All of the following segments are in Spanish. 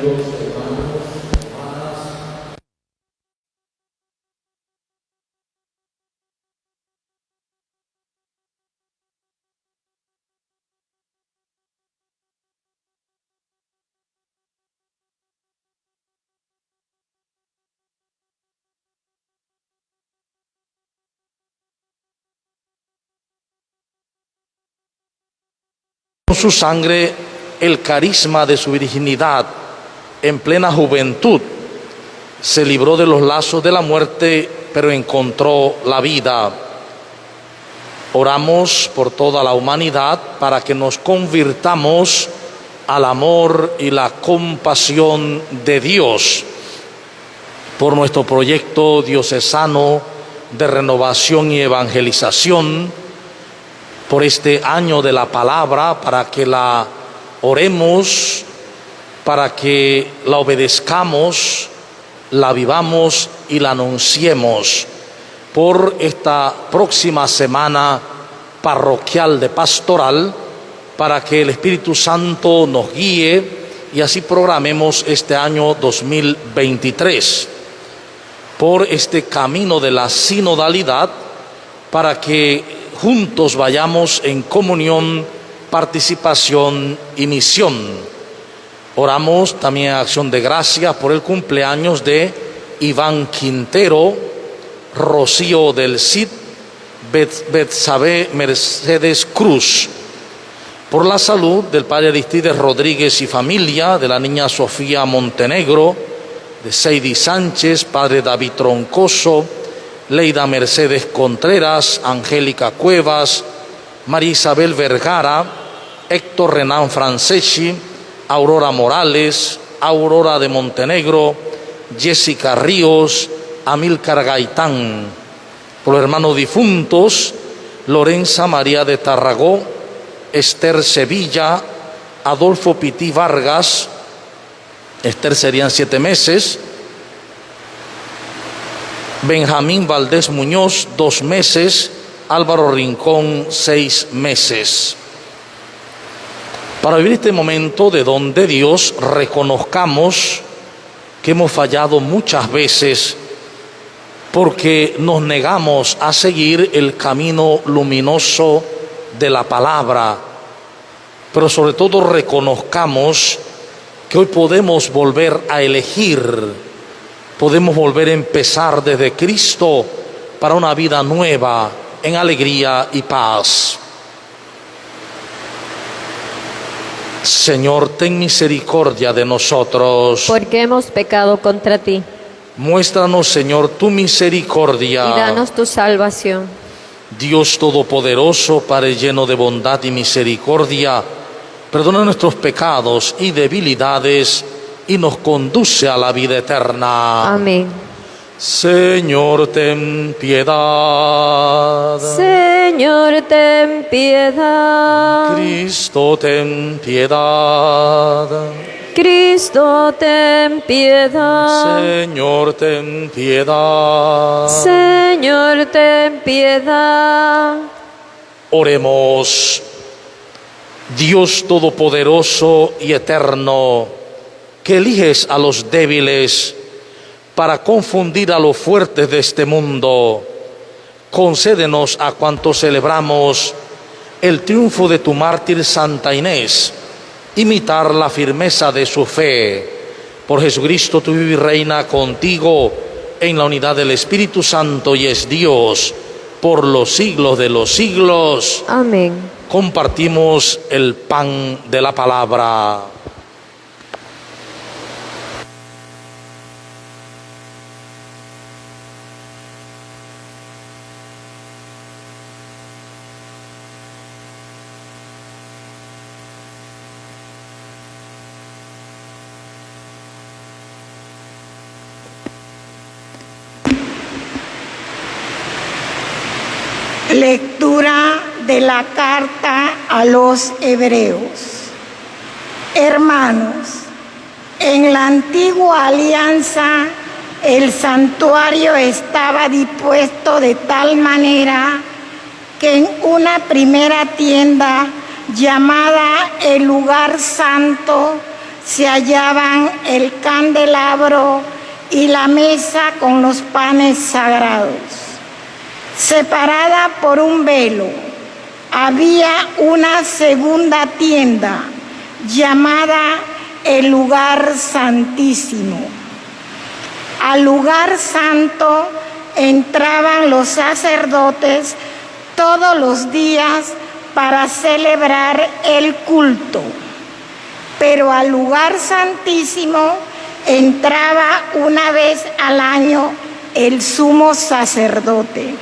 Con su sangre, el carisma de su virginidad en plena juventud, se libró de los lazos de la muerte, pero encontró la vida. Oramos por toda la humanidad para que nos convirtamos al amor y la compasión de Dios, por nuestro proyecto diocesano de renovación y evangelización, por este año de la palabra, para que la oremos, para que la obedezcamos, la vivamos y la anunciemos, por esta próxima semana parroquial de pastoral, para que el Espíritu Santo nos guíe y así programemos este año 2023, por este camino de la sinodalidad, para que juntos vayamos en comunión, participación y misión. Oramos también en acción de gracias por el cumpleaños de Iván Quintero, Rocío del Cid, Betsabe Mercedes Cruz, por la salud del padre Aristides Rodríguez y familia, de la niña Sofía Montenegro, de Seidy Sánchez, padre David Troncoso, Leida Mercedes Contreras, Angélica Cuevas, María Isabel Vergara, Héctor Renán Franceschi, Aurora Morales, Aurora de Montenegro, Jessica Ríos, Amílcar Gaitán. Por los hermanos difuntos, Lorenza María de Tarragó, Esther Sevilla, Adolfo Pití Vargas, Esther serían 7 meses, Benjamín Valdés Muñoz, 2 meses, Álvaro Rincón, 6 meses. Para vivir este momento de don de Dios, reconozcamos que hemos fallado muchas veces porque nos negamos a seguir el camino luminoso de la palabra, pero sobre todo reconozcamos que hoy podemos volver a elegir, podemos volver a empezar desde Cristo para una vida nueva en alegría y paz. Señor, ten misericordia de nosotros, porque hemos pecado contra ti. Muéstranos, Señor, tu misericordia. Y danos tu salvación. Dios Todopoderoso, Padre lleno de bondad y misericordia, perdona nuestros pecados y debilidades y nos conduce a la vida eterna. Amén. Señor, ten piedad. Señor, ten piedad. Cristo, ten piedad. Cristo, ten piedad. Señor, ten piedad. Señor, ten piedad. Oremos. Dios Todopoderoso y Eterno, que eliges a los débiles para confundir a los fuertes de este mundo, concédenos a cuantos celebramos el triunfo de tu mártir Santa Inés, imitar la firmeza de su fe. Por Jesucristo, tu vive y reina contigo en la unidad del Espíritu Santo y es Dios por los siglos de los siglos. Amén. Compartimos el pan de la palabra. Lectura de la carta a los Hebreos. Hermanos, en la antigua alianza el santuario estaba dispuesto de tal manera que en una primera tienda llamada el lugar santo se hallaban el candelabro y la mesa con los panes sagrados. Separada por un velo, había una segunda tienda llamada el lugar santísimo. Al lugar santo entraban los sacerdotes todos los días para celebrar el culto, pero al lugar santísimo entraba una vez al año el sumo sacerdote,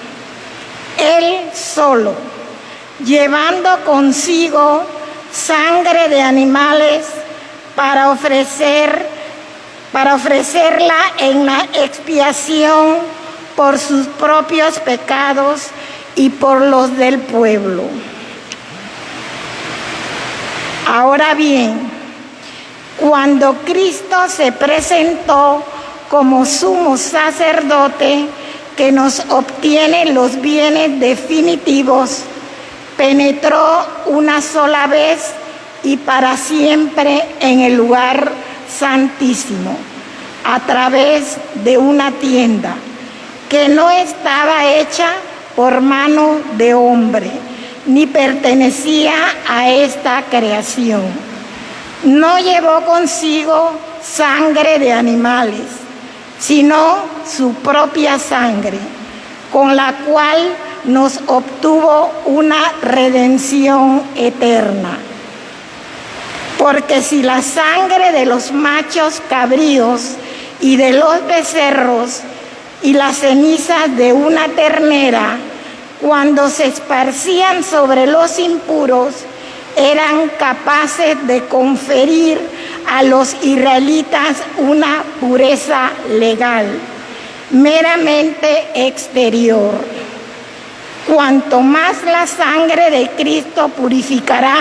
él solo, llevando consigo sangre de animales para ofrecerla en la expiación por sus propios pecados y por los del pueblo. Ahora bien, cuando Cristo se presentó como sumo sacerdote que nos obtiene los bienes definitivos, penetró una sola vez y para siempre en el lugar santísimo, a través de una tienda que no estaba hecha por mano de hombre, ni pertenecía a esta creación. No llevó consigo sangre de animales, sino su propia sangre, con la cual nos obtuvo una redención eterna. Porque si la sangre de los machos cabríos y de los becerros y las cenizas de una ternera, cuando se esparcían sobre los impuros, eran capaces de conferir a los israelitas una pureza legal, meramente exterior, cuanto más la sangre de Cristo purificará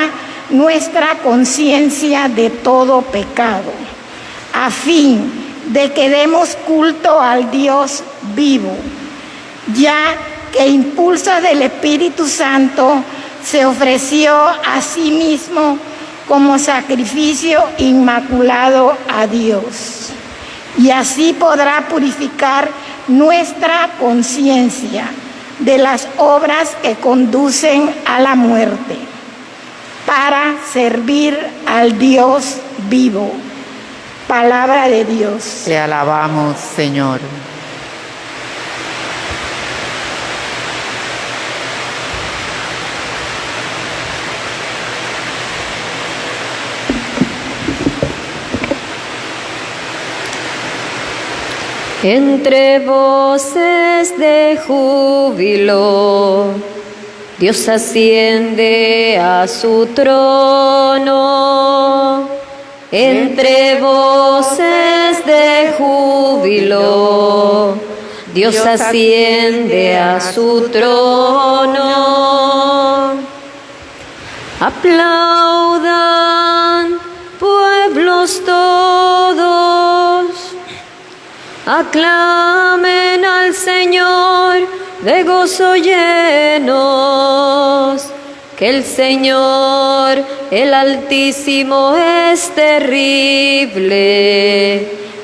nuestra conciencia de todo pecado, a fin de que demos culto al Dios vivo, ya que impulso del Espíritu Santo se ofreció a sí mismo como sacrificio inmaculado a Dios, y así podrá purificar nuestra conciencia de las obras que conducen a la muerte, para servir al Dios vivo. Palabra de Dios. Te alabamos, Señor. Entre voces de júbilo, Dios asciende a su trono. Entre voces de júbilo, Dios asciende a su trono. Aplaudan, pueblos todos, aclamen al Señor de gozo llenos, que el Señor, el Altísimo, es terrible,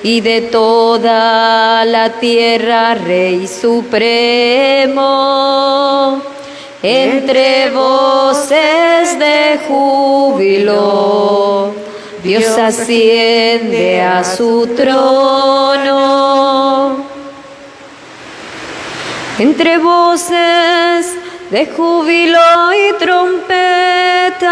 y de toda la tierra Rey supremo. Entre voces de júbilo, Dios asciende a su trono. Entre voces de júbilo y trompetas,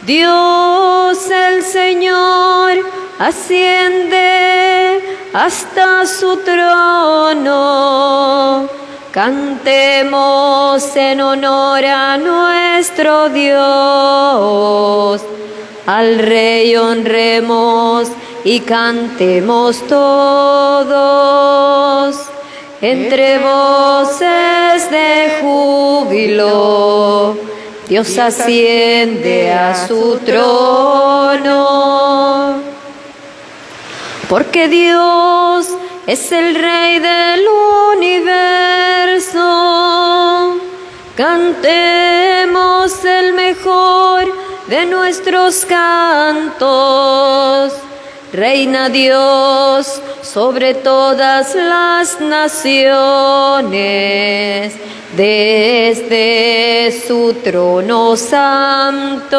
Dios el Señor asciende hasta su trono. Cantemos en honor a nuestro Dios, al Rey honremos y cantemos todos. Entre voces de júbilo, Dios asciende a su trono. Porque Dios es el Rey del universo. Cantemos el mejor de nuestros cantos. Reina Dios sobre todas las naciones, desde su trono santo,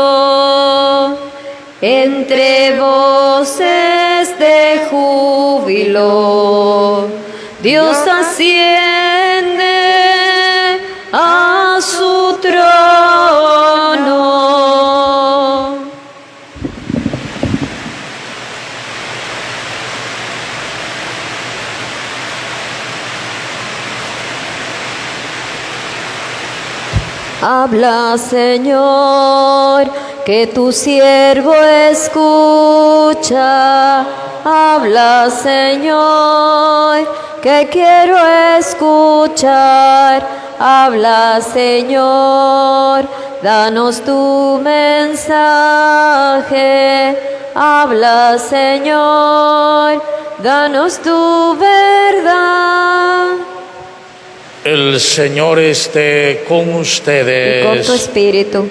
entre voces de júbilo, Dios asciende a su trono. Habla, Señor, que tu siervo escucha. Habla, Señor, que quiero escuchar. Habla, Señor, danos tu mensaje. Habla, Señor, danos tu verdad. El Señor esté con ustedes. Y con tu espíritu.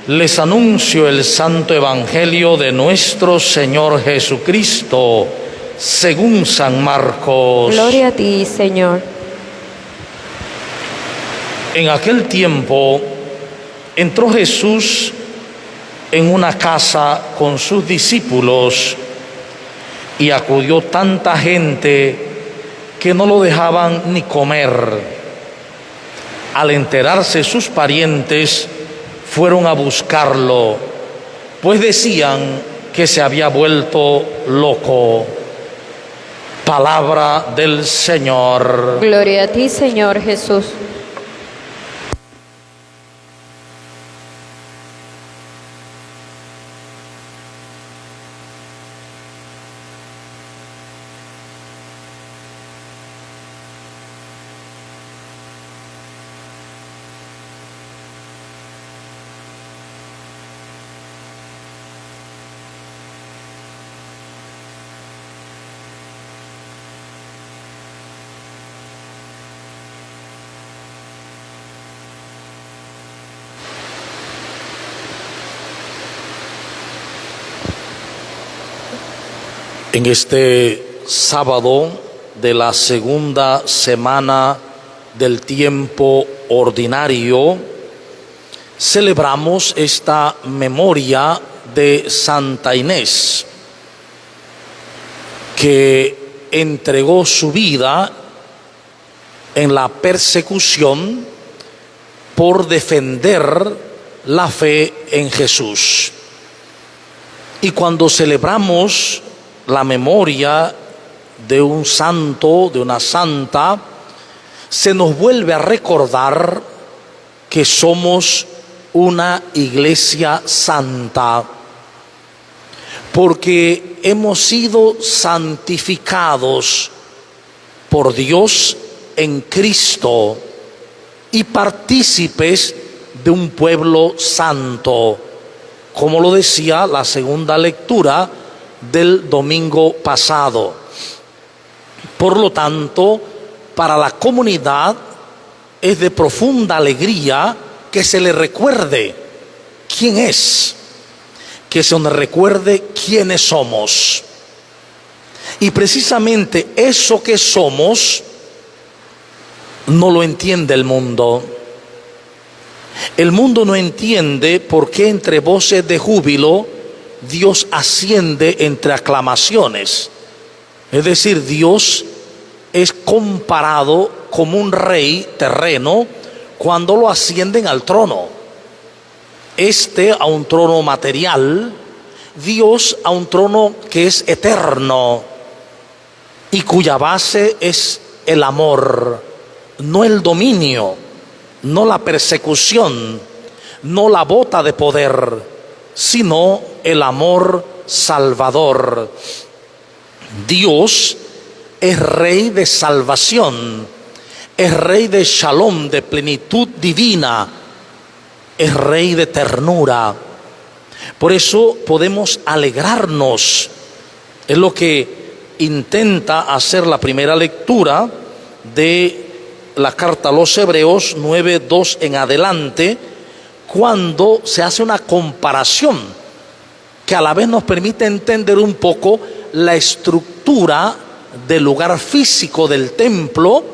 Les anuncio el santo evangelio de nuestro Señor Jesucristo, según San Marcos. Gloria a ti, Señor. En aquel tiempo entró Jesús en una casa con sus discípulos y acudió tanta gente que no lo dejaban ni comer. Al enterarse sus parientes, fueron a buscarlo, pues decían que se había vuelto loco. Palabra del Señor. Gloria a ti, Señor Jesús. En este sábado de la segunda semana del tiempo ordinario, celebramos esta memoria de Santa Inés, que entregó su vida en la persecución por defender la fe en Jesús. Y cuando celebramos la memoria de un santo, de una santa, se nos vuelve a recordar que somos una iglesia santa, porque hemos sido santificados por Dios en Cristo y partícipes de un pueblo santo, como lo decía la segunda lectura del domingo pasado. Por lo tanto, para la comunidad es de profunda alegría que se le recuerde quién es, que se nos recuerde quiénes somos. Y precisamente eso que somos no lo entiende el mundo. El mundo no entiende por qué entre voces de júbilo Dios asciende entre aclamaciones. Es decir, Dios es comparado como un rey terreno cuando lo ascienden al trono. A un trono material, Dios a un trono que es eterno y cuya base es el amor, no el dominio, no la persecución, no la bota de poder, sino el amor salvador. Dios es rey de salvación, es rey de shalom, de plenitud divina, es rey de ternura. Por eso podemos alegrarnos. Es lo que intenta hacer la primera lectura de la carta a los Hebreos 9:2 en adelante, cuando se hace una comparación que a la vez nos permite entender un poco la estructura del lugar físico del templo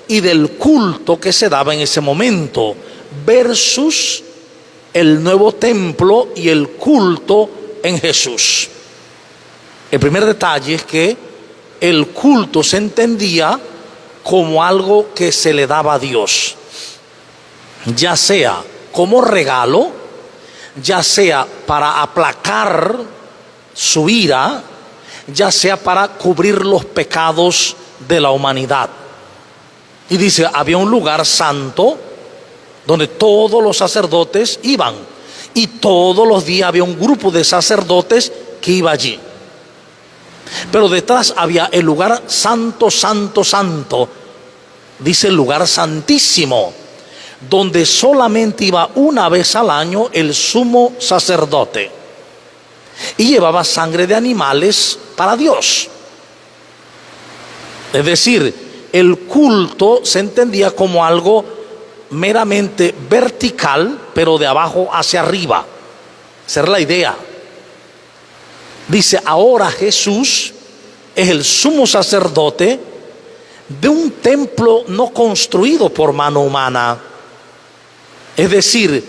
y del culto que se daba en ese momento, versus el nuevo templo y el culto en Jesús. El primer detalle es que el culto se entendía como algo que se le daba a Dios, ya sea como regalo, ya sea para aplacar su ira, ya sea para cubrir los pecados de la humanidad. Y dice, había un lugar santo donde todos los sacerdotes iban, y todos los días había un grupo de sacerdotes que iba allí. Pero detrás había el lugar santo, santo, santo, dice el lugar santísimo, donde solamente iba una vez al año el sumo sacerdote y llevaba sangre de animales para Dios. Es decir, el culto se entendía como algo meramente vertical, pero de abajo hacia arriba. Esa era la idea. Dice, ahora Jesús es el sumo sacerdote de un templo no construido por mano humana. Es decir,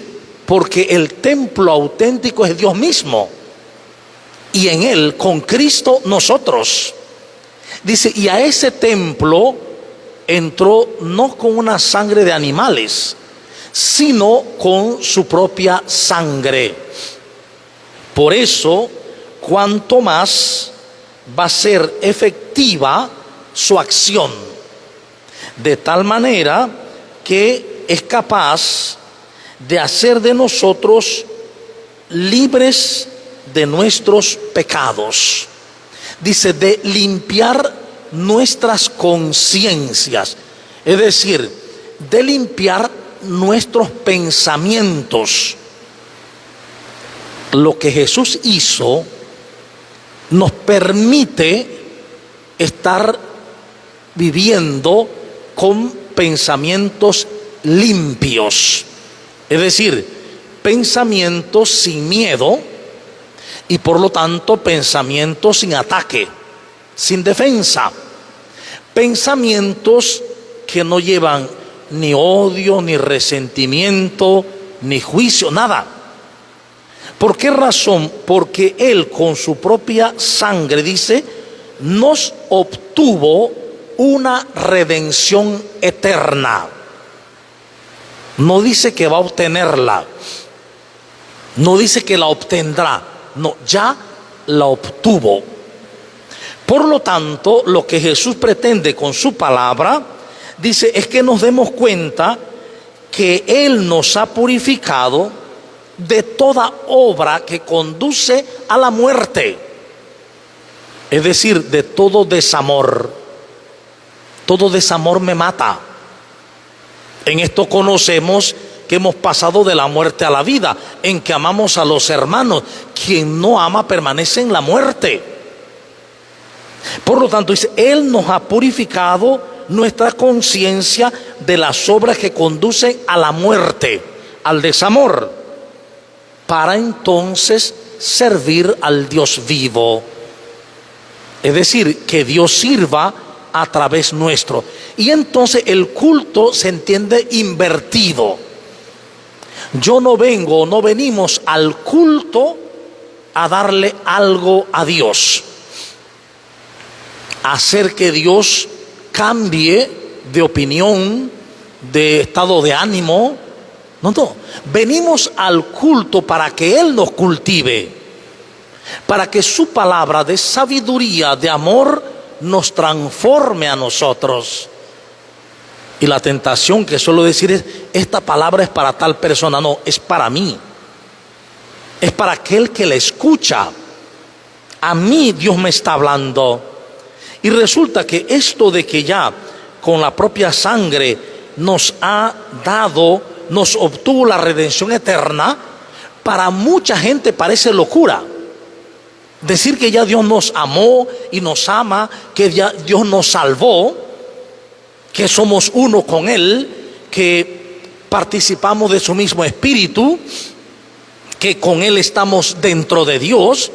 porque el templo auténtico es Dios mismo, y en Él, con Cristo, nosotros. Dice, y a ese templo entró no con una sangre de animales, sino con su propia sangre. Por eso, cuanto más va a ser efectiva su acción, de tal manera que es capaz de hacer de nosotros libres de nuestros pecados. Dice, de limpiar nuestras conciencias, es decir, de limpiar nuestros pensamientos. Lo que Jesús hizo nos permite estar viviendo con pensamientos limpios, es decir, pensamientos sin miedo y por lo tanto pensamientos sin ataque, sin defensa, pensamientos que no llevan ni odio, ni resentimiento, ni juicio, nada. ¿Por qué razón? Porque Él con su propia sangre, dice, nos obtuvo una redención eterna. No dice que va a obtenerla, no dice que la obtendrá, no, ya la obtuvo. Por lo tanto, lo que Jesús pretende con su palabra, dice, es que nos demos cuenta que Él nos ha purificado de toda obra que conduce a la muerte, es decir, de todo desamor. Todo desamor me mata. En esto conocemos que hemos pasado de la muerte a la vida, en que amamos a los hermanos. Quien no ama permanece en la muerte. Por lo tanto, dice, Él nos ha purificado nuestra conciencia de las obras que conducen a la muerte, al desamor, para entonces servir al Dios vivo. Es decir, que Dios sirva a través nuestro. Y entonces el culto se entiende invertido. No venimos al culto a darle algo a Dios, a hacer que Dios cambie de opinión, de estado de ánimo. No, venimos al culto para que Él nos cultive, para que su palabra de sabiduría, de amor, nos transforme a nosotros. Y la tentación que suelo decir es, esta palabra es para tal persona. No, es para mí, es para aquel que la escucha. A mí Dios me está hablando. Y resulta que esto de que ya con la propia sangre nos ha dado, nos obtuvo la redención eterna, para mucha gente parece locura. Decir que ya Dios nos amó y nos ama, que ya Dios nos salvó, que somos uno con Él, que participamos de su mismo espíritu, que con Él estamos dentro de Dios.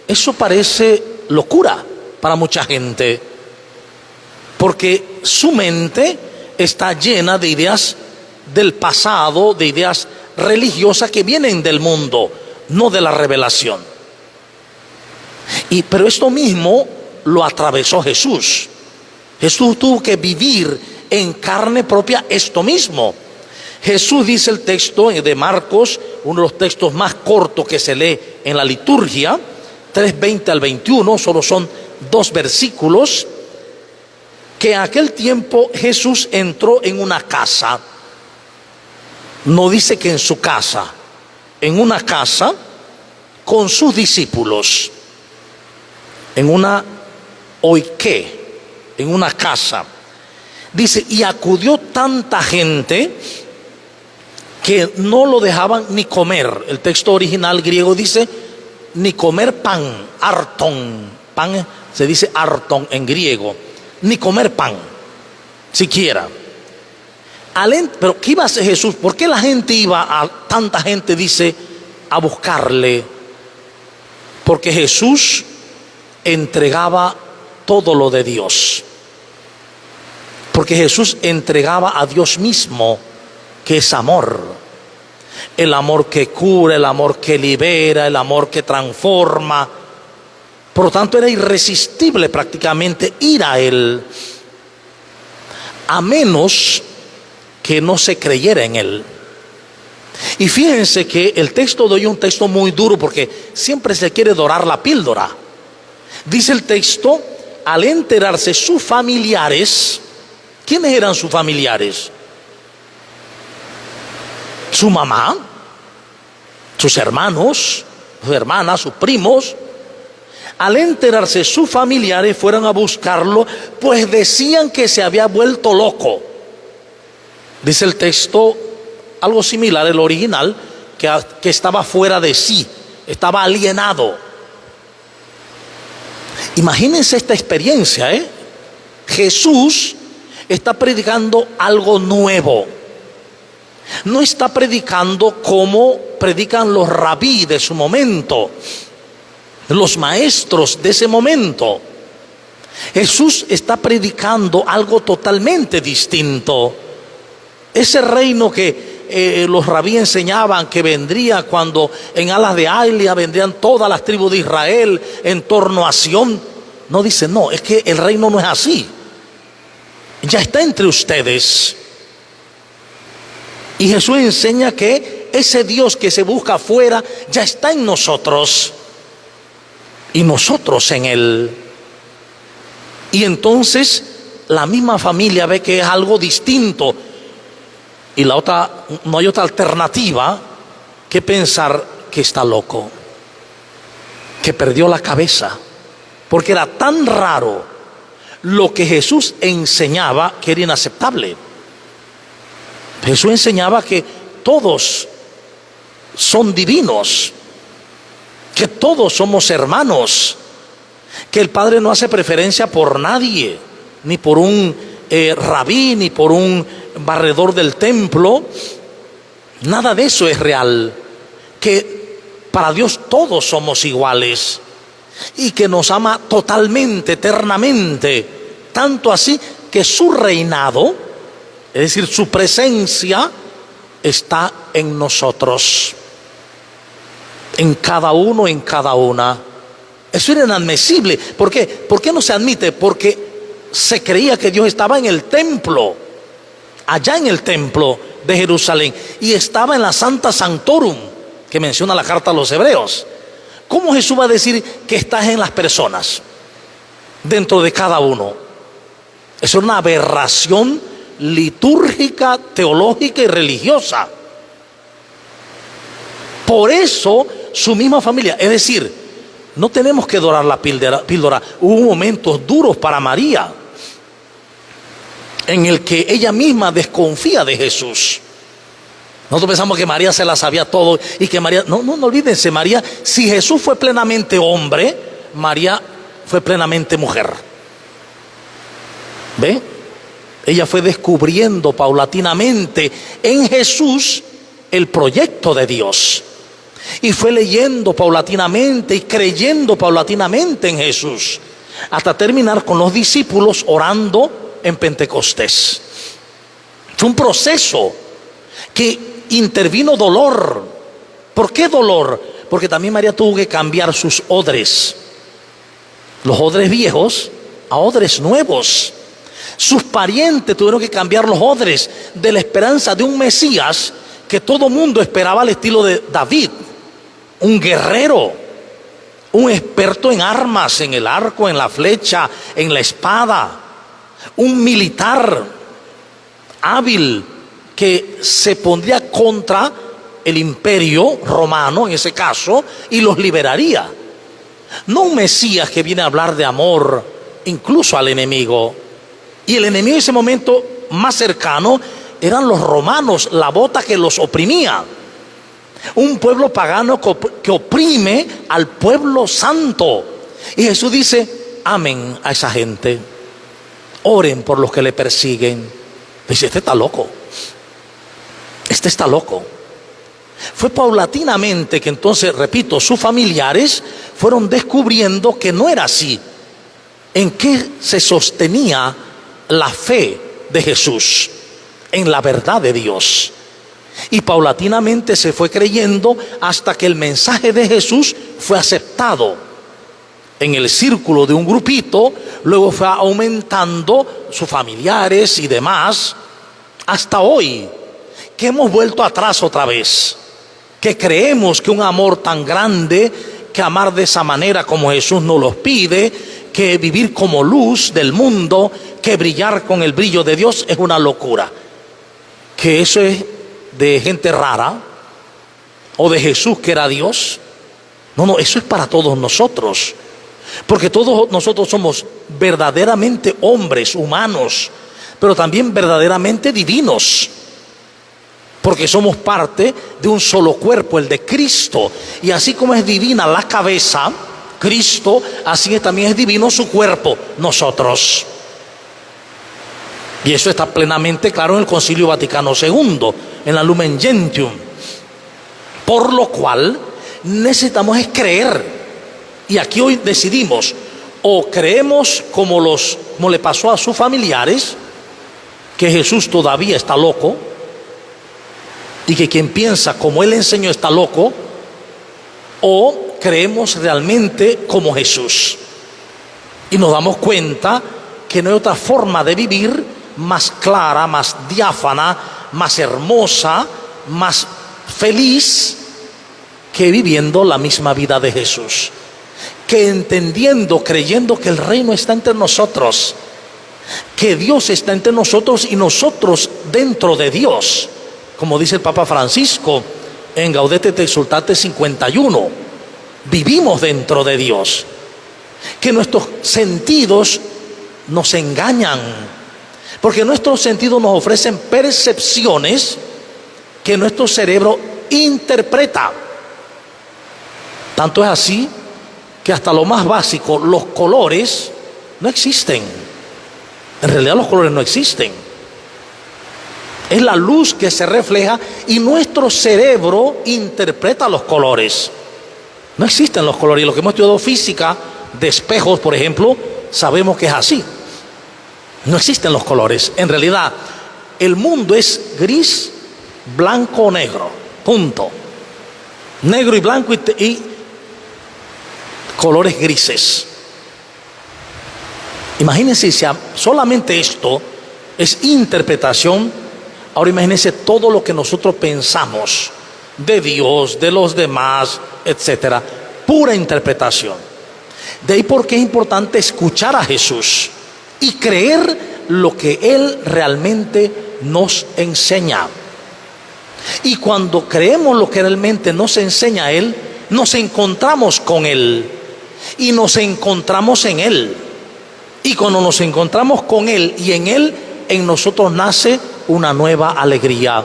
Eso parece locura para mucha gente, porque su mente está llena de ideas del pasado, de ideas religiosas que vienen del mundo, no de la revelación. Pero esto mismo lo atravesó Jesús. Jesús tuvo que vivir en carne propia esto mismo. Jesús, dice el texto de Marcos, uno de los textos más cortos que se lee en la liturgia, 3:20 al 21, solo son 2 versículos, que en aquel tiempo Jesús entró en una casa. No dice que en su casa, en una casa con sus discípulos, en una oike, en una casa. Dice, y acudió tanta gente que no lo dejaban ni comer. El texto original griego dice, ni comer pan, arton. Pan se dice arton en griego. Ni comer pan, siquiera. Pero ¿qué iba a hacer Jesús? ¿Por qué la gente iba tanta gente dice, a buscarle? Porque Jesús entregaba todo lo de Dios. Porque Jesús entregaba a Dios mismo, que es amor. El amor que cura, el amor que libera, el amor que transforma. Por lo tanto, era irresistible prácticamente ir a Él, a menos que no se creyera en Él. Y fíjense que el texto de hoy es un texto muy duro, porque siempre se quiere dorar la píldora. Dice el texto, al enterarse sus familiares. ¿Quiénes eran sus familiares? Su mamá, sus hermanos, sus hermanas, sus primos. Al enterarse sus familiares, fueron a buscarlo, pues decían que se había vuelto loco. Dice el texto, algo similar al original, que estaba fuera de sí, estaba alienado. Imagínense esta experiencia, Jesús está predicando algo nuevo. No está predicando como predican los rabí de su momento, los maestros de ese momento. Jesús está predicando algo totalmente distinto. Ese reino que los rabí enseñaban que vendría cuando en alas de águila vendrían todas las tribus de Israel en torno a Sión. No dice, no, es que el reino no es así. Ya está entre ustedes. Y Jesús enseña que ese Dios que se busca afuera ya está en nosotros. Y nosotros en Él. Y entonces la misma familia ve que es algo distinto. Y la otra, no hay otra alternativa que pensar que está loco, que perdió la cabeza, porque era tan raro lo que Jesús enseñaba que era inaceptable. Jesús enseñaba que todos son divinos, que todos somos hermanos, que el Padre no hace preferencia por nadie, ni por un rabí, ni por un barredor del templo. Nada de eso es real. Que para Dios todos somos iguales y que nos ama totalmente, eternamente, tanto así que su reinado, es decir, su presencia, está en nosotros, en cada uno, en cada una. Eso era inadmisible. ¿Por qué? ¿Por qué no se admite? Porque se creía que Dios estaba en el templo, allá en el templo de Jerusalén, y estaba en la Santa Sanctorum, que menciona la carta a los Hebreos. ¿Cómo Jesús va a decir que estás en las personas, dentro de cada uno? Es una aberración litúrgica, teológica y religiosa. Por eso su misma familia, es decir, no tenemos que dorar la píldora. Hubo momentos duros para María, en el que ella misma desconfía de Jesús. Nosotros pensamos que María se la sabía todo y que María, no olvídense, María, si Jesús fue plenamente hombre, María fue plenamente mujer. ¿Ve? Ella fue descubriendo paulatinamente en Jesús el proyecto de Dios. Y fue leyendo paulatinamente y creyendo paulatinamente en Jesús, hasta terminar con los discípulos orando en Pentecostés. Fue un proceso que intervino dolor. ¿Por qué dolor? Porque también María tuvo que cambiar sus odres. Los odres viejos a odres nuevos. Sus parientes tuvieron que cambiar los odres de la esperanza de un Mesías que todo mundo esperaba al estilo de David, un guerrero, un experto en armas, en el arco, en la flecha, en la espada, un militar hábil que se pondría contra el imperio romano en ese caso y los liberaría. No un Mesías que viene a hablar de amor incluso al enemigo. Y el enemigo en ese momento más cercano eran los romanos, la bota que los oprimía. Un pueblo pagano que oprime al pueblo santo. Y Jesús dice: amen a esa gente, oren por los que le persiguen. Dice: este está loco, este está loco. Fue paulatinamente que entonces, repito, sus familiares fueron descubriendo que no era así. ¿En qué se sostenía la fe de Jesús? En la verdad de Dios. Y paulatinamente se fue creyendo hasta que el mensaje de Jesús fue aceptado en el círculo de un grupito. Luego fue aumentando sus familiares y demás, hasta hoy, que hemos vuelto atrás otra vez, que creemos que un amor tan grande, que amar de esa manera como Jesús nos los pide, que vivir como luz del mundo, que brillar con el brillo de Dios es una locura, que eso es de gente rara, o de Jesús que era Dios. No, eso es para todos nosotros, porque todos nosotros somos verdaderamente hombres humanos, pero también verdaderamente divinos, porque somos parte de un solo cuerpo, el de Cristo. Y así como es divina la cabeza, Cristo, así también es divino su cuerpo, nosotros. Y eso está plenamente claro en el Concilio Vaticano II, en la Lumen Gentium. Por lo cual necesitamos es creer. Y aquí hoy decidimos: o creemos como le pasó a sus familiares, que Jesús todavía está loco, y que quien piensa como Él enseñó está loco, o creemos realmente como Jesús. Y nos damos cuenta que no hay otra forma de vivir más clara, más diáfana, más hermosa, más feliz, que viviendo la misma vida de Jesús, que entendiendo, creyendo que el reino está entre nosotros, que Dios está entre nosotros y nosotros dentro de Dios, como dice el Papa Francisco en Gaudete et Exsultate 51. Vivimos dentro de Dios, que nuestros sentidos nos engañan, porque nuestros sentidos nos ofrecen percepciones que nuestro cerebro interpreta. Tanto es así que hasta lo más básico, los colores no existen. En realidad los colores no existen. Es la luz que se refleja y nuestro cerebro interpreta los colores. No existen los colores. Y los que hemos estudiado física de espejos, por ejemplo, sabemos que es así. No existen los colores. En realidad, el mundo es gris, blanco o negro. Punto. Negro y blanco y colores grises. Imagínense si solamente esto es interpretación. Ahora imagínense todo lo que nosotros pensamos de Dios, de los demás, etcétera. Pura interpretación. De ahí porque es importante escuchar a Jesús y creer lo que Él realmente nos enseña. Y cuando creemos lo que realmente nos enseña Él, nos encontramos con Él y nos encontramos en Él. Y cuando nos encontramos con Él y en Él, en nosotros nace una nueva alegría.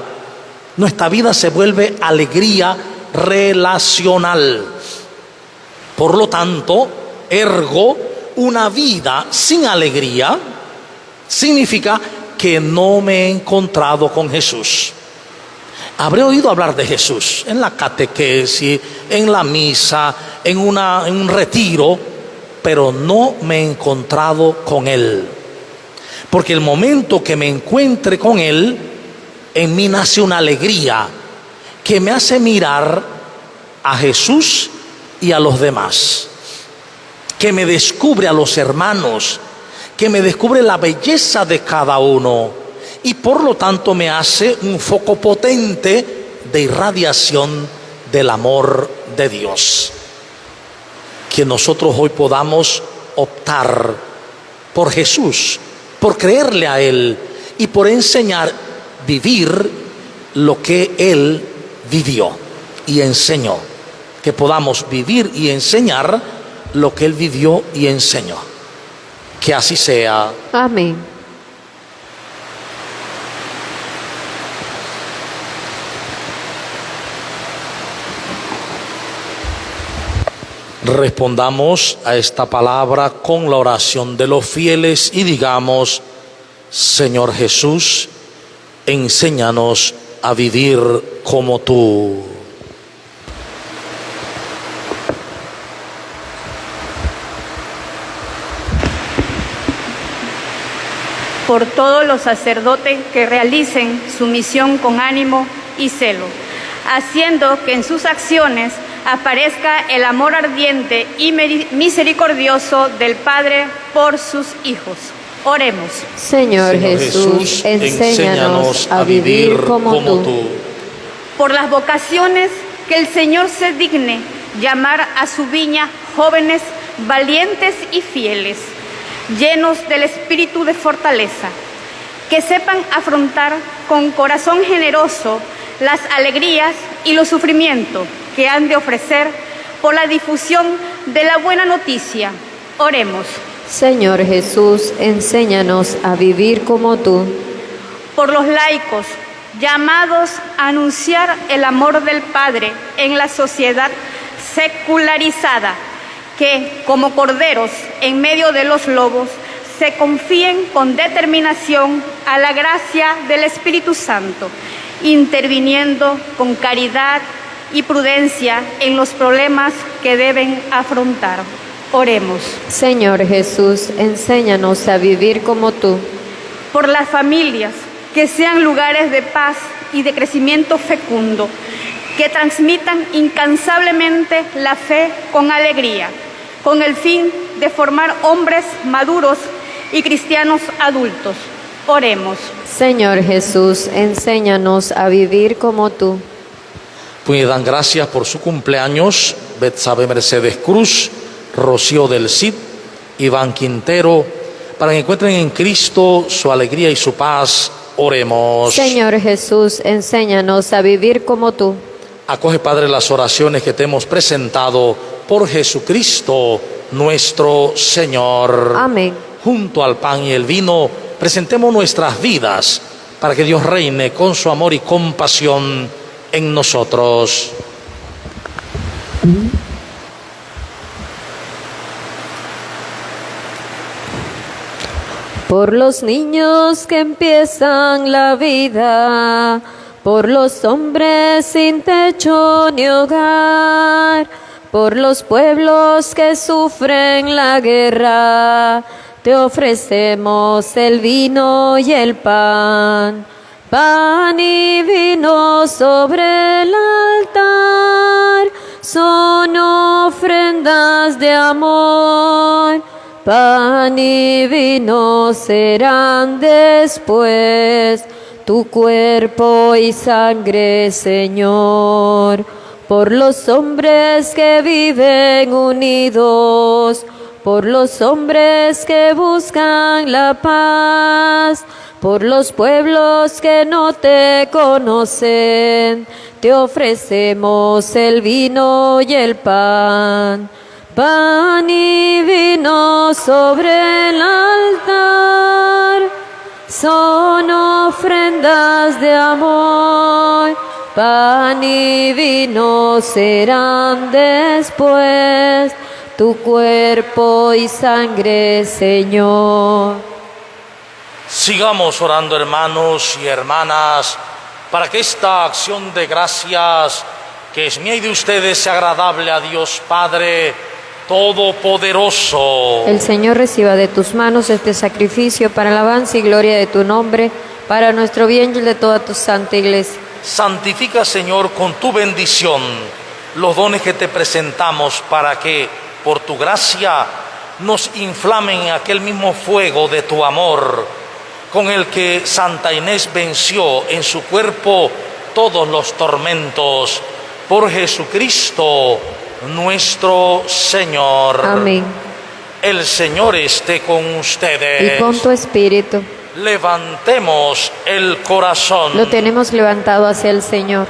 Nuestra vida se vuelve alegría relacional. Por lo tanto, ergo, una vida sin alegría significa que no me he encontrado con Jesús. Habré oído hablar de Jesús en la catequesis, en la misa, en un retiro, pero no me he encontrado con Él. Porque el momento que me encuentre con Él, en mí nace una alegría que me hace mirar a Jesús y a los demás, que me descubre a los hermanos, que me descubre la belleza de cada uno y por lo tanto me hace un foco potente de irradiación del amor de Dios. Que nosotros hoy podamos optar por Jesús, por creerle a Él y por enseñar, vivir lo que Él vivió y enseñó. Que podamos vivir y enseñar lo que Él vivió y enseñó. Que así sea. Amén. Respondamos a esta palabra con la oración de los fieles y digamos: Señor Jesús, enséñanos a vivir como tú. Por todos los sacerdotes que realicen su misión con ánimo y celo, haciendo que en sus acciones aparezca el amor ardiente y misericordioso del Padre por sus hijos. Oremos. Señor Jesús, enséñanos a vivir como tú. Por las vocaciones que el Señor se digne llamar a su viña jóvenes, valientes y fieles, llenos del espíritu de fortaleza, que sepan afrontar con corazón generoso las alegrías y los sufrimientos que han de ofrecer por la difusión de la buena noticia. Oremos. Señor Jesús, enséñanos a vivir como tú. Por los laicos llamados a anunciar el amor del Padre en la sociedad secularizada, que como corderos en medio de los lobos se confíen con determinación a la gracia del Espíritu Santo, interviniendo con caridad y prudencia en los problemas que deben afrontar. Oremos. Señor Jesús, enséñanos a vivir como tú. Por las familias, que sean lugares de paz y de crecimiento fecundo, que transmitan incansablemente la fe con alegría, con el fin de formar hombres maduros y cristianos adultos. Oremos. Señor Jesús, enséñanos a vivir como tú. Pues dan gracias por su cumpleaños Betsabe Mercedes Cruz, Rocío del Cid, Iván Quintero, para que encuentren en Cristo su alegría y su paz. Oremos. Señor Jesús, enséñanos a vivir como tú. Acoge, Padre, las oraciones que te hemos presentado por Jesucristo nuestro Señor. Amén. Junto al pan y el vino, presentemos nuestras vidas para que Dios reine con su amor y compasión en nosotros. Por los niños que empiezan la vida, por los hombres sin techo ni hogar, por los pueblos que sufren la guerra, te ofrecemos el vino y el pan. Pan y vino sobre el altar son ofrendas de amor. Pan y vino serán después tu cuerpo y sangre, Señor, por los hombres que viven unidos, por los hombres que buscan la paz, por los pueblos que no te conocen, te ofrecemos el vino y el pan. Pan y vino sobre el altar son ofrendas de amor. Pan y vino serán después tu cuerpo y sangre, Señor. Sigamos orando, hermanos y hermanas, para que esta acción de gracias, que es mía y de ustedes, sea agradable a Dios Padre Todopoderoso. El Señor reciba de tus manos este sacrificio para alabanza y gloria de tu nombre, para nuestro bien y el de toda tu santa iglesia. Santifica, Señor, con tu bendición los dones que te presentamos, para que, por tu gracia, nos inflamen en aquel mismo fuego de tu amor, con el que Santa Inés venció en su cuerpo todos los tormentos. Por Jesucristo nuestro Señor. Amén. El Señor esté con ustedes. Y con tu espíritu. Levantemos el corazón. Lo tenemos levantado hacia el Señor.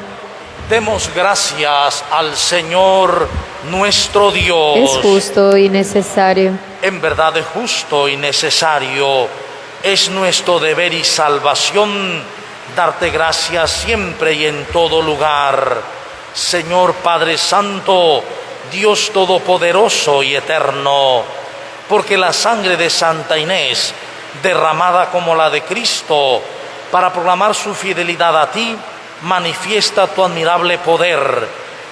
Demos gracias al Señor nuestro Dios. Es justo y necesario. En verdad es justo y necesario. Es nuestro deber y salvación darte gracias siempre y en todo lugar. Señor Padre Santo, Dios Todopoderoso y Eterno, porque la sangre de Santa Inés, derramada como la de Cristo, para proclamar su fidelidad a ti, manifiesta tu admirable poder,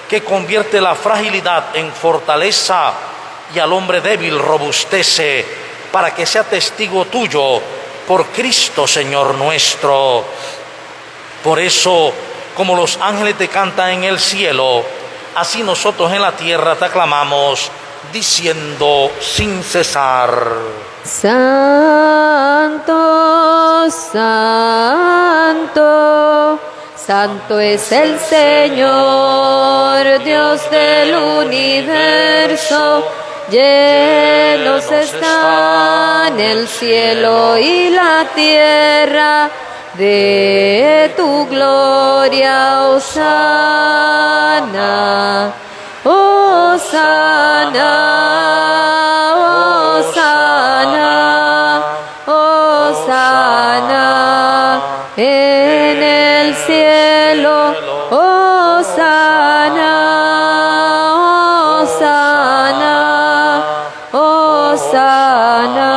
que convierte la fragilidad en fortaleza y al hombre débil robustece, para que sea testigo tuyo por Cristo Señor nuestro. Por eso, como los ángeles te cantan en el cielo, así nosotros en la tierra te aclamamos, diciendo sin cesar: Santo, santo, santo es el Señor, Dios del universo. Llenos están el cielo y la tierra de tu gloria. Hosana, Hosana, Hosana, Hosana en el cielo. Hosana, Hosana, Hosana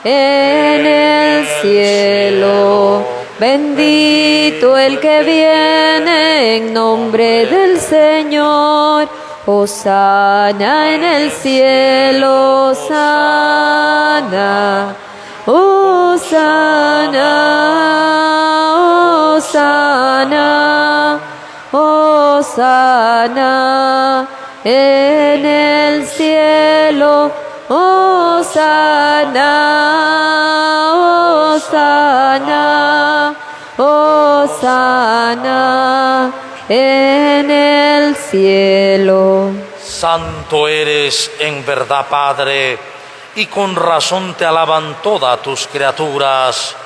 en el cielo. Bendito el que viene en nombre del Señor. Hosana en el cielo. Hosana, Hosana, Hosana, Hosana en el cielo. Hosana, Hosana, Hosana en el cielo. Santo eres en verdad, Padre, y con razón te alaban todas tus criaturas,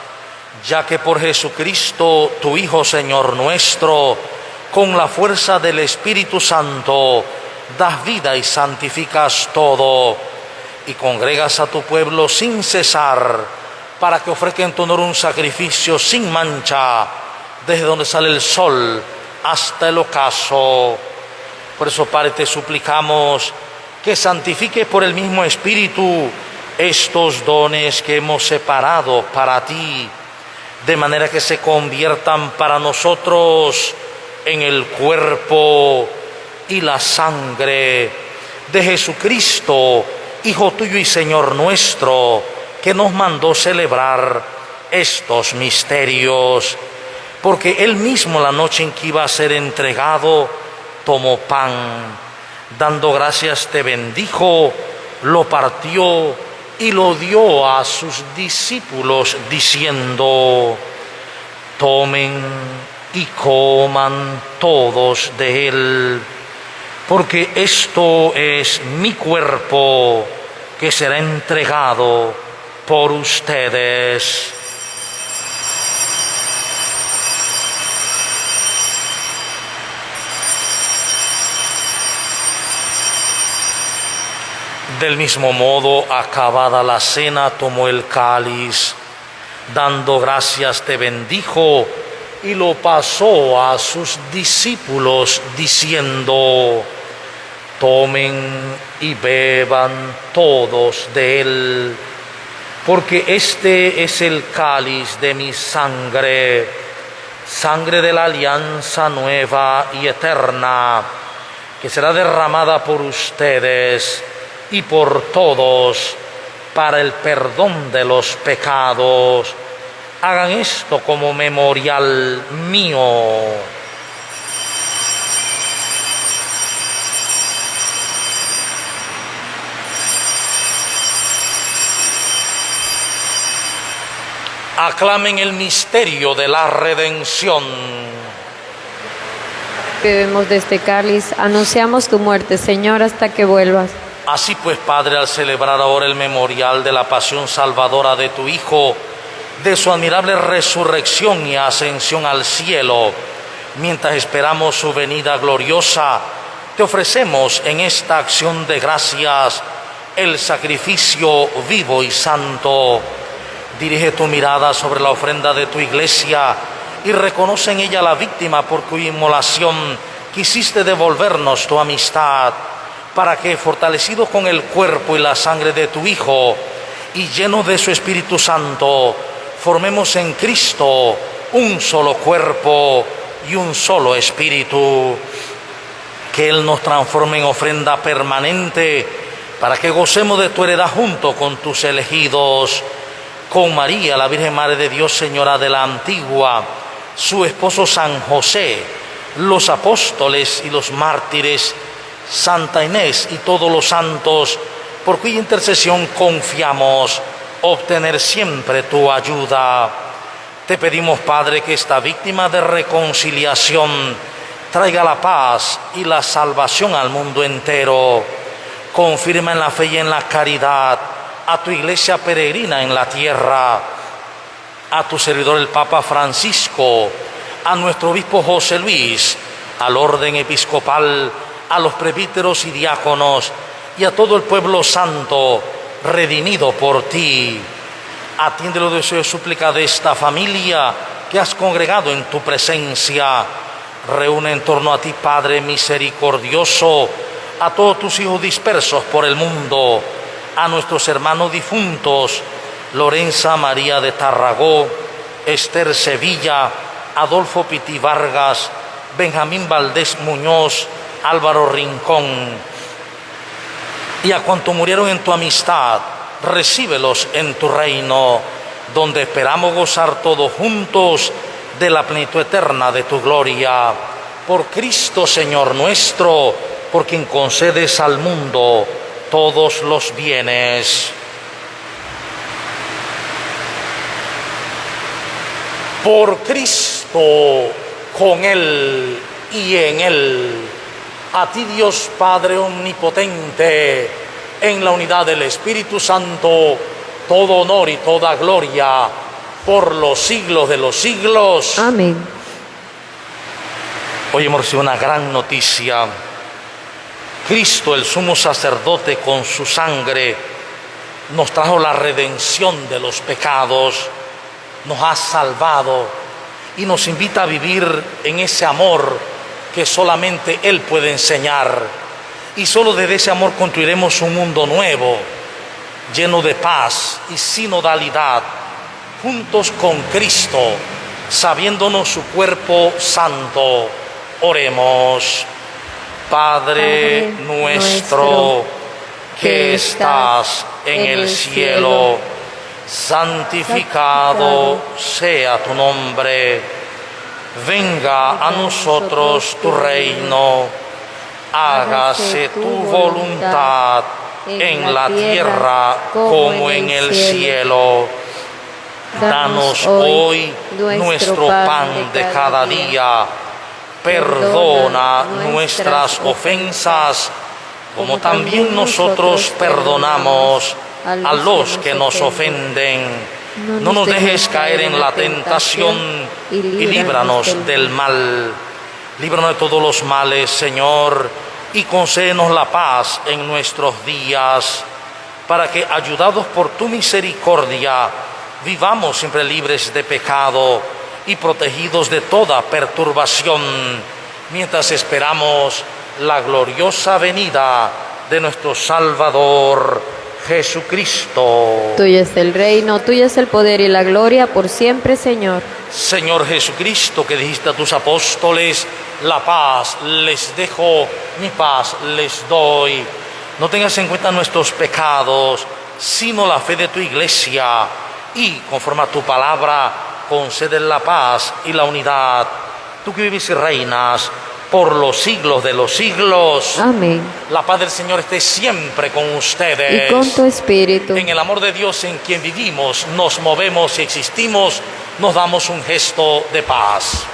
ya que por Jesucristo, tu Hijo, Señor nuestro, con la fuerza del Espíritu Santo, das vida y santificas todo, y congregas a tu pueblo sin cesar, para que ofrezca en tu honor un sacrificio sin mancha, desde donde sale el sol hasta el ocaso. Por eso, Padre, te suplicamos que santifiques por el mismo Espíritu estos dones que hemos separado para ti, de manera que se conviertan para nosotros en el cuerpo y la sangre de Jesucristo, Hijo tuyo y Señor nuestro, que nos mandó celebrar estos misterios. Porque Él mismo, la noche en que iba a ser entregado, tomó pan, dando gracias te bendijo, lo partió y lo dio a sus discípulos, diciendo: tomen y coman todos de él, porque esto es mi cuerpo, que será entregado por ustedes. Del mismo modo, acabada la cena, tomó el cáliz, dando gracias te bendijo y lo pasó a sus discípulos, diciendo: tomen y beban todos de él, porque este es el cáliz de mi sangre, sangre de la alianza nueva y eterna, que será derramada por ustedes y por todos para el perdón de los pecados. Hagan esto como memorial mío. Aclamen el misterio de la redención. Bebemos de este cáliz, anunciamos tu muerte, Señor, hasta que vuelvas. Así pues, Padre, al celebrar ahora el memorial de la pasión salvadora de tu Hijo, de su admirable resurrección y ascensión al cielo, mientras esperamos su venida gloriosa, te ofrecemos en esta acción de gracias el sacrificio vivo y santo. Dirige tu mirada sobre la ofrenda de tu iglesia y reconoce en ella la víctima por cuya inmolación quisiste devolvernos tu amistad, para que, fortalecidos con el cuerpo y la sangre de tu Hijo y llenos de su Espíritu Santo, formemos en Cristo un solo cuerpo y un solo espíritu. Que Él nos transforme en ofrenda permanente, para que gocemos de tu heredad junto con tus elegidos, con María, la Virgen Madre de Dios, Señora de la Antigua, su esposo San José, los apóstoles y los mártires, Santa Inés y todos los santos, por cuya intercesión confiamos obtener siempre tu ayuda. Te pedimos, Padre, que esta víctima de reconciliación traiga la paz y la salvación al mundo entero. Confirma en la fe y en la caridad a tu iglesia peregrina en la tierra, a tu servidor el Papa Francisco, a nuestro obispo José Luis, al orden episcopal, a los presbíteros y diáconos y a todo el pueblo santo redimido por ti. Atiende los deseos y súplica de esta familia que has congregado en tu presencia. Reúne en torno a ti, Padre misericordioso, a todos tus hijos dispersos por el mundo, a nuestros hermanos difuntos, Lorenza María de Tarragó, Esther Sevilla, Adolfo Piti Vargas, Benjamín Valdés Muñoz, Álvaro Rincón, y a cuantos murieron en tu amistad, recíbelos en tu reino, donde esperamos gozar todos juntos de la plenitud eterna de tu gloria. Por Cristo Señor nuestro, por quien concedes al mundo todos los bienes. Por Cristo, con Él y en Él, a ti Dios Padre omnipotente, en la unidad del Espíritu Santo, todo honor y toda gloria por los siglos de los siglos. Amén. Hoy hemos recibido una gran noticia. Cristo, el sumo sacerdote, con su sangre nos trajo la redención de los pecados, nos ha salvado y nos invita a vivir en ese amor que solamente Él puede enseñar. Y solo desde ese amor construiremos un mundo nuevo, lleno de paz y sinodalidad, juntos con Cristo, sabiéndonos su cuerpo santo. Oremos. Padre nuestro, que estás en el cielo, santificado sea tu nombre. Venga a nosotros tu reino. Hágase tu voluntad en la tierra como en el cielo. Danos hoy nuestro pan de cada día. Perdona nuestras ofensas, como también nosotros perdonamos a los que nos ofenden. No nos dejes caer en la tentación y líbranos del mal. Líbranos de todos los males, Señor, y concédenos la paz en nuestros días, para que, ayudados por tu misericordia, vivamos siempre libres de pecado y protegidos de toda perturbación, mientras esperamos la gloriosa venida de nuestro Salvador Jesucristo. Tuyo es el reino, tuyo es el poder y la gloria por siempre, Señor. Señor Jesucristo, que dijiste a tus apóstoles, la paz les dejo, mi paz les doy. No tengas en cuenta nuestros pecados, sino la fe de tu iglesia, y conforme a tu palabra, concede la paz y la unidad. Tú que vives y reinas por los siglos de los siglos. Amén. La paz del Señor esté siempre con ustedes. Y con tu espíritu. En el amor de Dios en quien vivimos, nos movemos y existimos, nos damos un gesto de paz.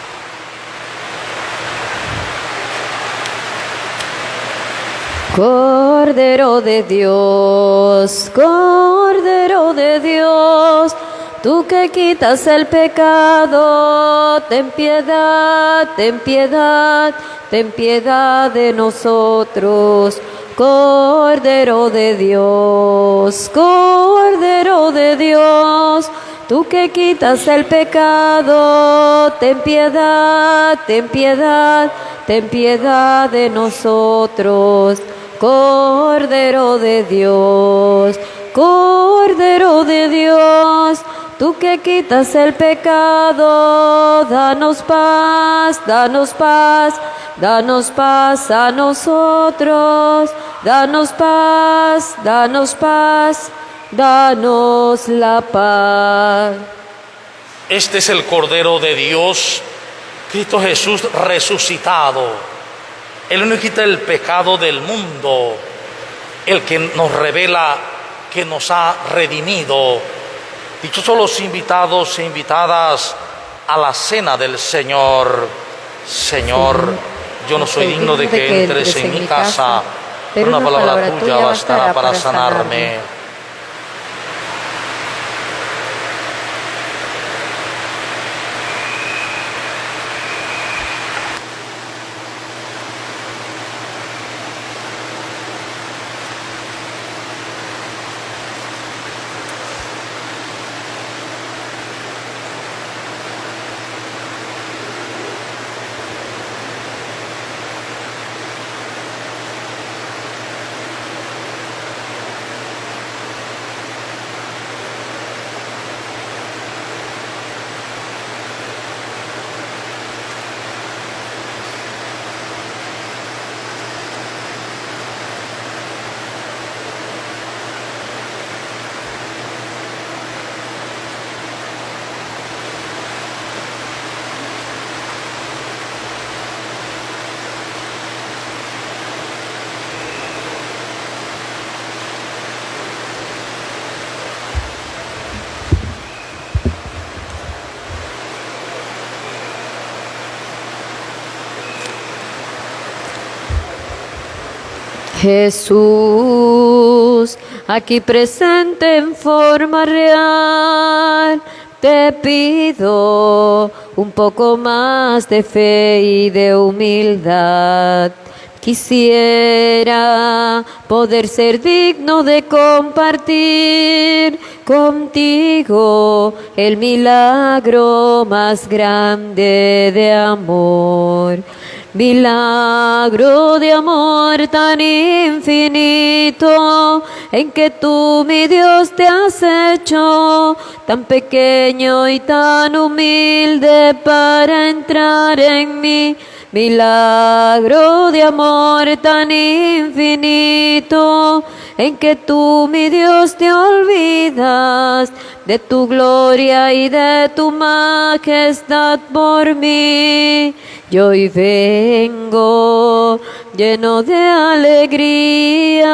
Cordero de Dios, Cordero de Dios, tú que quitas el pecado, ten piedad, ten piedad, ten piedad de nosotros. Cordero de Dios, Cordero de Dios, tú que quitas el pecado, ten piedad, ten piedad, ten piedad de nosotros. Cordero de Dios, Cordero de Dios, tú que quitas el pecado, danos paz, danos paz, danos paz a nosotros, danos paz, danos paz, danos la paz. Este es el Cordero de Dios, Cristo Jesús resucitado. Él no quita el pecado del mundo, el que nos revela que nos ha redimido. Dichosos los invitados e invitadas a la cena del Señor. Señor, yo no soy digno de que entres en mi casa, pero una palabra tuya bastará para sanarme. Jesús, aquí presente en forma real, te pido un poco más de fe y de humildad. Quisiera poder ser digno de compartir contigo el milagro más grande de amor. Milagro de amor tan infinito, en que tú, mi Dios, te has hecho tan pequeño y tan humilde para entrar en mí. Milagro de amor tan infinito, en que tú, mi Dios, te olvidas de tu gloria y de tu majestad por mí. Yo hoy vengo lleno de alegría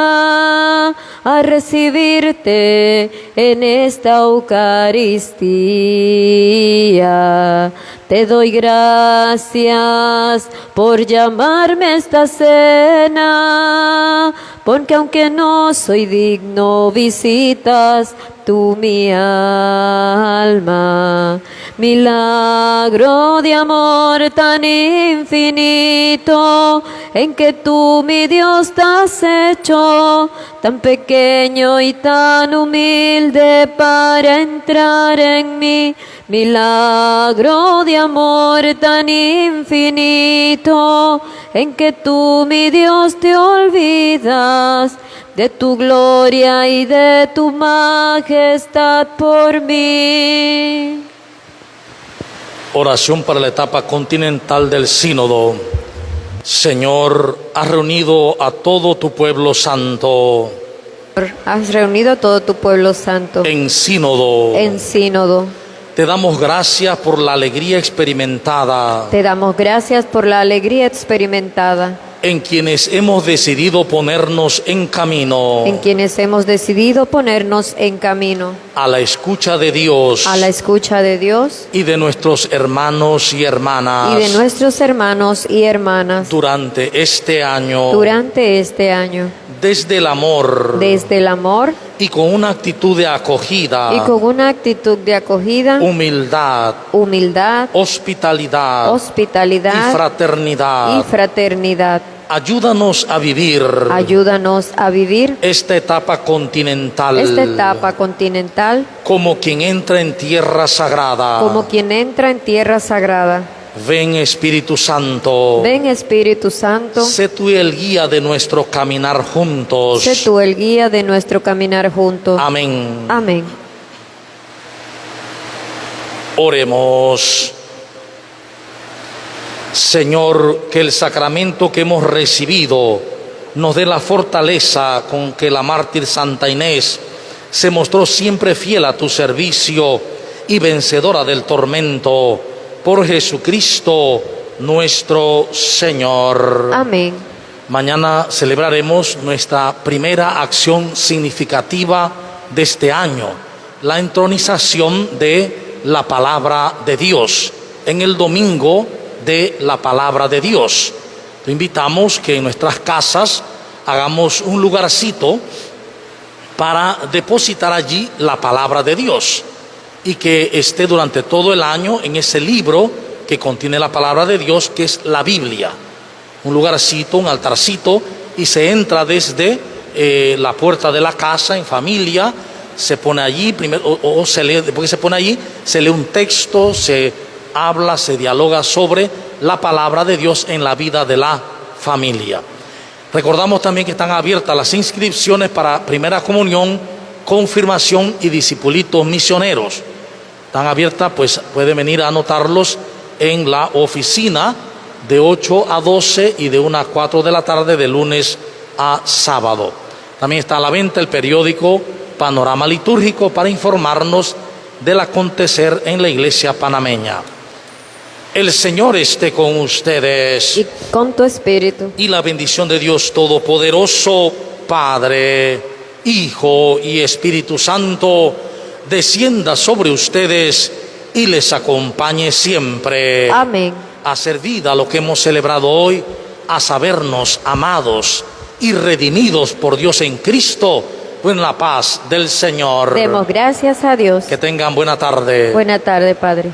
a recibirte en esta Eucaristía. Te doy gracias por llamarme a esta cena, porque aunque no soy digno, visitas tú mi alma. Milagro de amor tan infinito, en que tú, mi Dios, te has hecho tan pequeño y tan humilde para entrar en mí. Milagro de amor tan infinito, en que tú, mi Dios, te olvidas de tu gloria y de tu majestad por mí. Oración para la etapa continental del sínodo. Señor, has reunido a todo tu pueblo santo Has reunido a todo tu pueblo santo en sínodo. en sínodo. Te damos gracias por la alegría experimentada Te damos gracias por la alegría experimentada en quienes hemos decidido ponernos en camino en quienes hemos decidido ponernos en camino a la escucha de Dios a la escucha de Dios y de nuestros hermanos y hermanas y de nuestros hermanos y hermanas durante este año, durante este año, desde el amor desde el amor y con una actitud de acogida, y con una actitud de acogida, humildad, humildad, hospitalidad hospitalidad y fraternidad. y fraternidad. Ayúdanos a vivir Ayúdanos a vivir esta etapa continental esta etapa continental como quien entra en tierra sagrada. como quien entra en tierra sagrada. Ven, Espíritu Santo. Ven, Espíritu Santo, Sé tú el guía de nuestro caminar juntos. sé tú el guía de nuestro caminar juntos. Amén. Amén. Oremos. Señor, que el sacramento que hemos recibido nos dé la fortaleza con que la mártir Santa Inés se mostró siempre fiel a tu servicio y vencedora del tormento. Por Jesucristo nuestro Señor. Amén. Mañana celebraremos nuestra primera acción significativa de este año, la entronización de la Palabra de Dios, en el domingo de la Palabra de Dios. Te invitamos que en nuestras casas hagamos un lugarcito para depositar allí la Palabra de Dios y que esté durante todo el año en ese libro que contiene la Palabra de Dios, que es la Biblia. Un lugarcito, un altarcito, y se entra desde la puerta de la casa en familia, se pone allí primero, o se lee, después que se pone allí, se lee un texto, se habla, se dialoga sobre la palabra de Dios en la vida de la familia. Recordamos también que están abiertas las inscripciones para primera comunión, confirmación y discipulitos misioneros. Están abiertas, pues pueden venir a anotarlos en la oficina de 8 a 12 y de 1 a 4 de la tarde de lunes a sábado. También está a la venta el periódico Panorama Litúrgico para informarnos del acontecer en la iglesia panameña. El Señor esté con ustedes. Y con tu espíritu. Y la bendición de Dios Todopoderoso, Padre, Hijo y Espíritu Santo, descienda sobre ustedes y les acompañe siempre. Amén. A hacer vida lo que hemos celebrado hoy, a sabernos amados y redimidos por Dios en Cristo, en la paz del Señor. Demos gracias a Dios. Que tengan buena tarde. Buena tarde, Padre.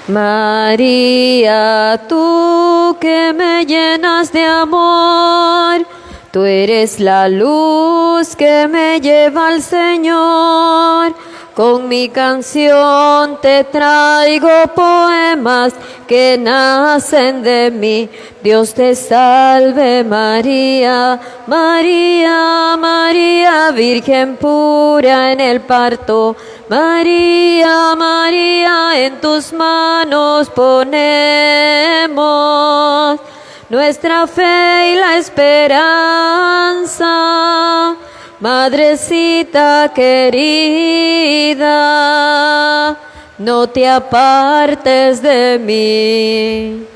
María, tú que me llenas de amor, tú eres la luz que me lleva al Señor. Con mi canción te traigo poemas que nacen de mí. Dios te salve María, María, María, Virgen pura en el parto. María, María, en tus manos ponemos nuestra fe y la esperanza. Madrecita querida, no te apartes de mí.